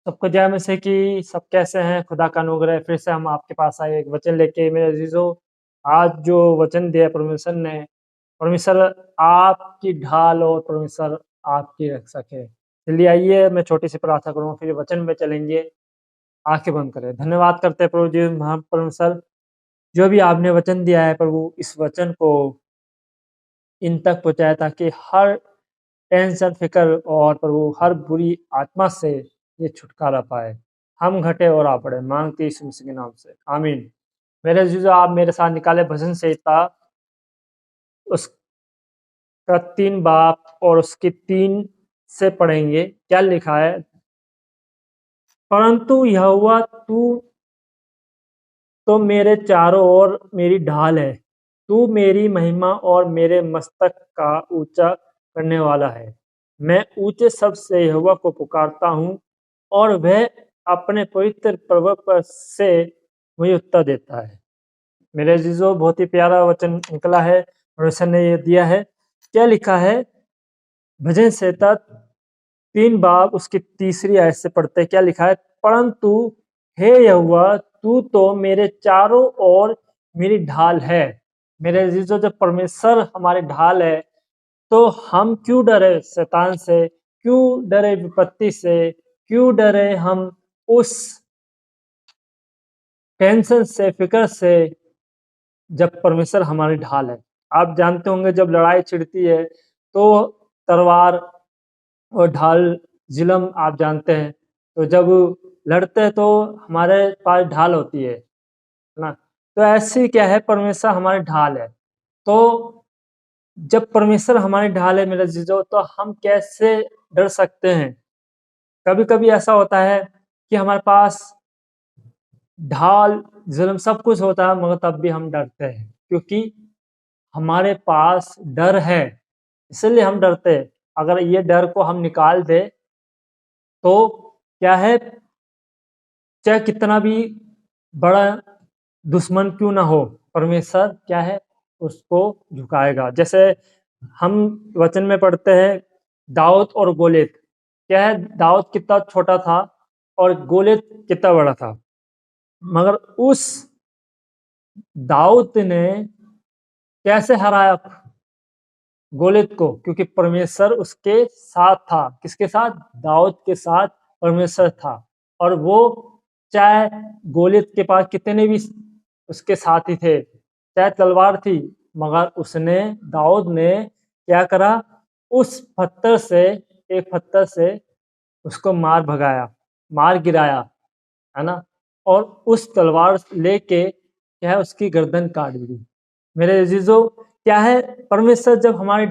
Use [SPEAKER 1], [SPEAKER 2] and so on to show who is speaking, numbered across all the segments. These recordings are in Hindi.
[SPEAKER 1] सबको जय मसीह की। सब कैसे हैं? खुदा का अनुग्रह फिर से हम आपके पास आए एक वचन लेके। मेरे अजीजों, आज जो वचन दिया परमेश्वर ने, परमेश्वर आपकी ढाल और परमेश्वर आपकी रक्षक है। चलिए आइए मैं छोटी सी प्रार्थना करूँगा, फिर वचन में चलेंगे। आंखें बंद करें। धन्यवाद करते हैं प्रभु जी, महान परमेश्वर, जो भी आपने वचन दिया है प्रभु, इस वचन को इन तक पहुँचाए ताकि हर टेंशन, फिक्र और प्रभु हर बुरी आत्मा से ये छुटकारा पाए। हम घटे और आप बढ़े, मांगते यीशु मसीह के नाम से, आमीन। मेरे अजीजों, आप मेरे साथ निकाले भजन संहिता उसका 3 बाब और उसके 3 से पढ़ेंगे। क्या लिखा है? परंतु यहोवा तू तो मेरे चारों ओर मेरी ढाल है, तू मेरी महिमा और मेरे मस्तक का ऊंचा करने वाला है। मैं ऊंचे शब्द से यहोवा को पुकारता हूँ और वह अपने पवित्र पर्वत पर से मुझे उत्तर देता है। मेरे अजीजों, बहुत ही प्यारा वचन निकला है, परमेश्वर ने ये दिया है। क्या लिखा है? भजन संहिता 3 बाब उसकी 3री आयत से पढ़ते हैं। क्या लिखा है? परंतु हे यहोवा तू तो मेरे चारों ओर मेरी ढाल है। मेरे अजीजों, जब परमेश्वर हमारे ढाल है तो हम क्यों डरे शैतान से, क्यों डरे विपत्ति से, क्यों डरे हम उस टेंशन से, फिक्र से, जब परमेश्वर हमारी ढाल है। आप जानते होंगे जब लड़ाई छिड़ती है तो तलवार और ढाल जिलम आप जानते हैं, तो जब लड़ते हैं तो हमारे पास ढाल होती है ना। तो ऐसी क्या है, परमेश्वर हमारी ढाल है। तो जब परमेश्वर हमारी ढाल है मेरे जीजो, तो हम कैसे डर सकते हैं? कभी कभी ऐसा होता है कि हमारे पास ढाल जुल्म सब कुछ होता है, मगर तब भी हम डरते हैं, क्योंकि हमारे पास डर है, इसलिए हम डरते हैं। अगर ये डर को हम निकाल दे तो क्या है, चाहे कितना भी बड़ा दुश्मन क्यों ना हो, परमेश्वर क्या है, उसको झुकाएगा। जैसे हम वचन में पढ़ते हैं दाऊद और गोलियत। क्या है, दाऊद कितना छोटा था और गोलियत कितना बड़ा था, मगर उस दाऊद ने कैसे हराया गोलियत को? क्योंकि परमेश्वर उसके साथ था। किसके साथ? दाऊद के साथ परमेश्वर था। और वो चाहे गोलियत के पास कितने भी उसके साथी थे, चाहे तलवार थी, मगर उसने, दाऊद ने क्या करा, उस पत्थर से, एक पत्थर से उसको मार भगाया, मार गिराया, है ना। और उस तलवार लेके क्या है, उसकी गर्दन काट दी। मेरे अजीजों, क्या है, परमेश्वर जब हमारे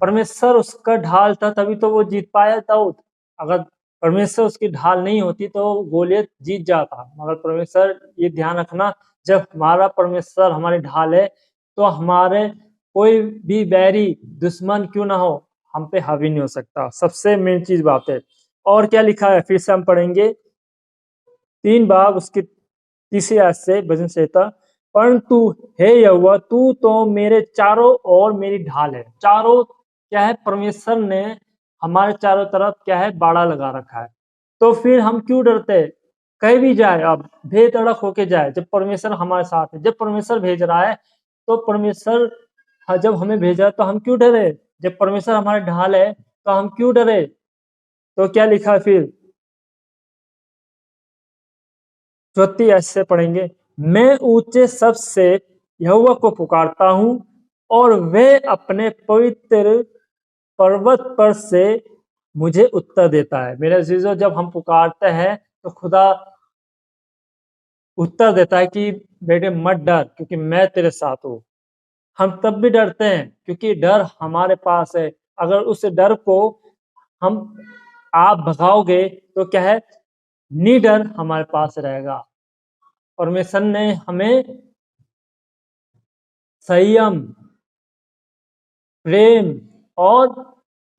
[SPEAKER 1] परमेश्वर उसका ढाल था, तभी तो वो जीत पाया दाऊद। अगर परमेश्वर उसकी ढाल नहीं होती तो गोलियत जीत जाता। मगर परमेश्वर, ये ध्यान रखना, जब हमारा परमेश्वर हमारी ढाल है तो हमारे कोई भी बैरी दुश्मन क्यों ना हो, हम पे हावी नहीं हो सकता। सबसे मेन चीज बात है। और क्या लिखा है, फिर से हम पढ़ेंगे 3 बाब उसकी 3री आयत से भजन संहिता। परंतु हे यहोवा तू तो मेरे चारों ओर मेरी ढाल है। चारों क्या है, परमेश्वर ने हमारे चारों तरफ क्या है, बाड़ा लगा रखा है। तो फिर हम क्यों डरते? कहीं भी जाए, अब बेधड़क होके जाए, जब परमेश्वर हमारे साथ है, जब परमेश्वर भेज रहा है, तो परमेश्वर जब हमें भेज रहा है तो हम क्यों डरे? जब परमेश्वर हमारे ढाल है तो हम क्यों डरे? तो क्या लिखा है फिर 4 ऐसे पढ़ेंगे। मैं ऊंचे शब्द से यहोवा को पुकारता हूँ और वह अपने पवित्र पर्वत पर से मुझे उत्तर देता है। मेरे अजीजों, जब हम पुकारते हैं तो खुदा उत्तर देता है कि बेटे मत डर, क्योंकि मैं तेरे साथ हूँ। हम तब भी डरते हैं क्योंकि डर हमारे पास है। अगर उस डर को हम आप भगाओगे तो क्या है, निडर हमारे पास रहेगा। परमेश्वर ने हमें संयम, प्रेम और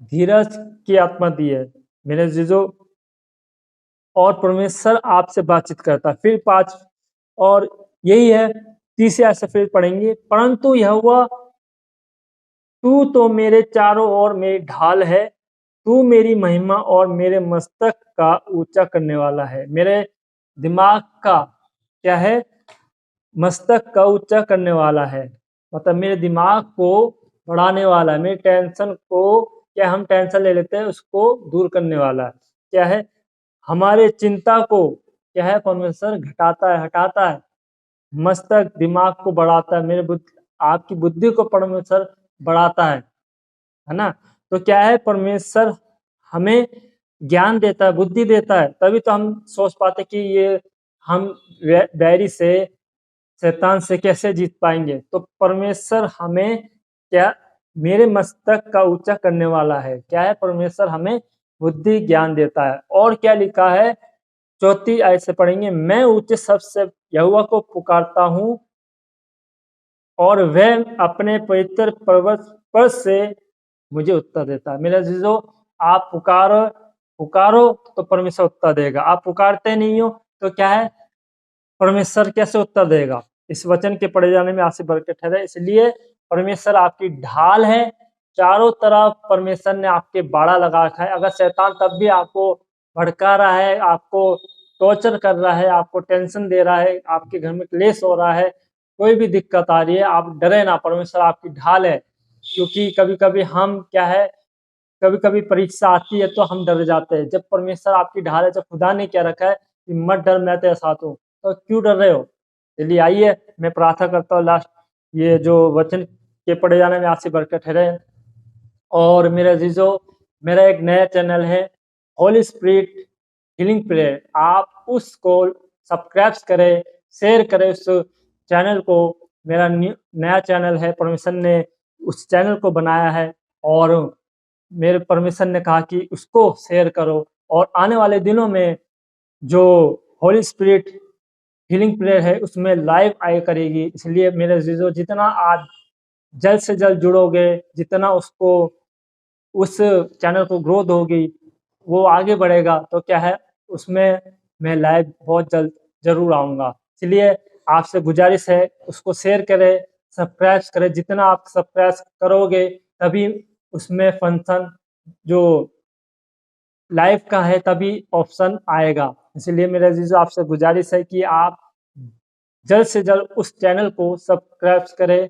[SPEAKER 1] धीरज की आत्मा दी है मेरे जीजो। और परमेश्वर आपसे बातचीत करता है। फिर 5 और यही है, 30 आयत से फिर पढ़ेंगे। परंतु यहोवा तू तो मेरे चारों ओर मेरी ढाल है, तू मेरी महिमा और मेरे मस्तक का ऊंचा करने वाला है। मेरे दिमाग का क्या है, मस्तक का ऊंचा करने वाला है, मतलब मेरे दिमाग को बढ़ाने वाला है, मेरी टेंशन को, क्या हम टेंशन ले लेते हैं उसको दूर करने वाला है, क्या है हमारे चिंता को क्या है परमेश्वर घटाता है, हटाता है। मस्तक दिमाग को बढ़ाता है, मेरे आपकी बुद्धि को परमेश्वर बढ़ाता है ना। तो क्या है परमेश्वर हमें ज्ञान देता है, बुद्धि देता है, तभी तो हम सोच पाते कि ये हम बैरी से, शैतान से कैसे जीत पाएंगे। तो परमेश्वर हमें क्या, मेरे मस्तक का ऊंचा करने वाला है, क्या है परमेश्वर हमें बुद्धि ज्ञान देता है। और क्या लिखा है, चौथी आयत से पढ़ेंगे, मैं ऊंचे शब्द से यहोवा को पुकारता हूँ और वह अपने पवित्र पर्वत पर से मुझे उत्तर देता है। मेरे अजीजों, आप पुकारो पुकारो तो परमेश्वर उत्तर देगा, आप पुकारते नहीं हो तो क्या है परमेश्वर कैसे उत्तर देगा। इस वचन के पढ़े जाने में आपसे बरकत ठहरे। इसलिए परमेश्वर आपकी ढाल है, चारों तरफ परमेश्वर ने आपके बाड़ा लगा रखा है। अगर शैतान तब भी आपको भड़का रहा है, आपको टॉर्चर कर रहा है, आपको टेंशन दे रहा है, आपके घर में क्लेश हो रहा है, कोई भी दिक्कत आ रही है, आप डरे ना, परमेश्वर आपकी ढाल है। क्योंकि कभी कभी हम क्या है, कभी कभी परीक्षा आती है तो हम डर जाते हैं। जब परमेश्वर आपकी ढाल है, जब खुदा ने क्या रखा है कि मत डर मैं तेरे साथ हूँ, तो क्यों डर रहे हो। चलिए आइए मैं प्रार्थना करता हूँ, लास्ट ये जो वचन के पढ़े जाने में आपसे बरकत ठहरे। और मेरे अजीजों, मेरा एक नया चैनल है होली स्पिरिट हीलिंग प्रेयर, आप उसको सब्सक्राइब करें, शेयर करें उस चैनल को। मेरा नया चैनल है, परमेश्वर ने उस चैनल को बनाया है और मेरे परमेश्वर ने कहा कि उसको शेयर करो। और आने वाले दिनों में जो होली स्पिरिट हीलिंग प्रेयर है उसमें लाइव आया करेगी। इसलिए मेरे अजीजों, जितना आज जल्द से जल्द जुड़ोगे, जितना उसको उस चैनल को ग्रोथ होगी, वो आगे बढ़ेगा, तो क्या है उसमें मैं लाइव बहुत जल्द जरूर आऊँगा। इसलिए आपसे गुजारिश है उसको शेयर करें, सब्सक्राइब करें। जितना आप सब्सक्राइब करोगे तभी उसमें फंक्शन जो लाइव का है तभी ऑप्शन आएगा। इसलिए मेरे अजीजों, आपसे गुजारिश है कि आप जल्द से जल्द उस चैनल को सब्सक्राइब करें,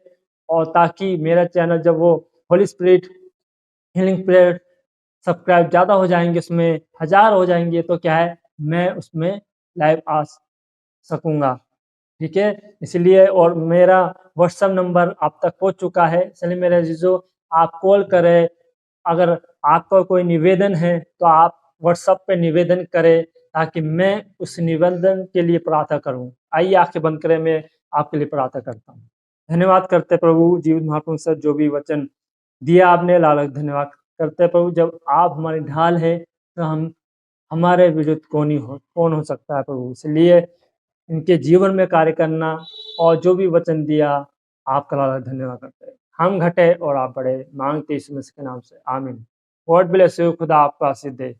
[SPEAKER 1] और ताकि मेरा चैनल जब वो Holi spirit healing prayer subscribe ज़्यादा हो जाएंगे, उसमें 1000 हो जाएंगे, तो क्या है मैं उसमें लाइव आ सकूँगा। ठीक है, इसलिए और मेरा व्हाट्सएप नंबर आप तक पहुँच चुका है। इसलिए मेरे अजीजों, आप कॉल करें। अगर आपका कोई निवेदन है तो आप व्हाट्सएप पे निवेदन करें, ताकि मैं उस निवेदन के लिए प्रार्थना करूं। आइए आंखें बंद करें, मैं आपके लिए प्रार्थना करता हूं। धन्यवाद करते प्रभु जीवित महापुरुष सर, जो भी वचन दिया आपने, लालक धन्यवाद करते प्रभु। जब आप हमारी ढाल है तो हम हमारे विरुद्ध कौन हो सकता है प्रभु। इसलिए इनके जीवन में कार्य करना और जो भी वचन दिया, आपका लालक धन्यवाद करते हैं। हम घटे और आप बढ़े, मांगते यीशु मसीह के नाम से, आमीन। गॉड ब्लेस यू, खुदा आपका आशीष दे।